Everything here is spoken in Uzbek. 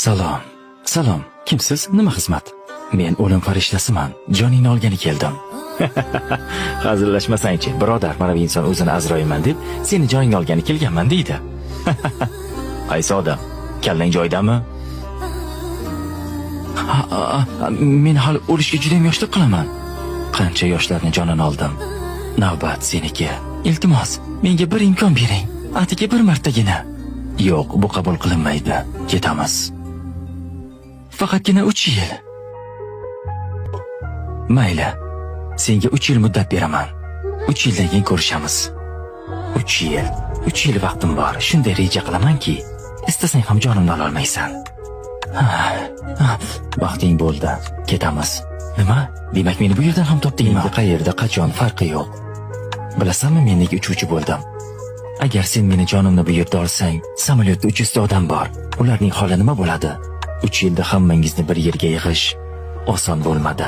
Salom. Salom. Kimsiz? Nima xizmat? Men o'lim farishtasiman. Joningni olgani keldim. Hazillashmasang-chi, birodar, mana bu inson o'zini Azroilman deb seni joningni olgani kelganman deydi. Qaysi odam? Kallang joyidami? Men hali o'lishga juda ham yoshlik qilaman. Qancha yoshlarni jonini oldim. Navbat seniki. Iltimos, menga bir imkon bering. Atigi bir martagina. Yo'q, bu qabul qilinmaydi. Ketamiz. Faqatgina 3 yil. Mayli. Senga 3 yil muddat beraman. 3 yildan keyin ko'rishamiz. 3 yil. 3 yil vaqtim bor. Shunday reja qilamanki, istasang ham jonimni ola olmaysan. Vaqting bo'ldi. Ketamiz. Nima? Demak, meni bu yerdan ham topdingmi? Endi qayerda, qachon farqi yo'q. Bilasanmi, men nega uchuvchi bo'ldim? Agar sen meni jonimni bu yerda olsang, samolyotda 300 ta odam bor. Ularning holi nima bo'ladi? 3 yilda hammangizni bir yerga yig'ish oson bo'lmadi.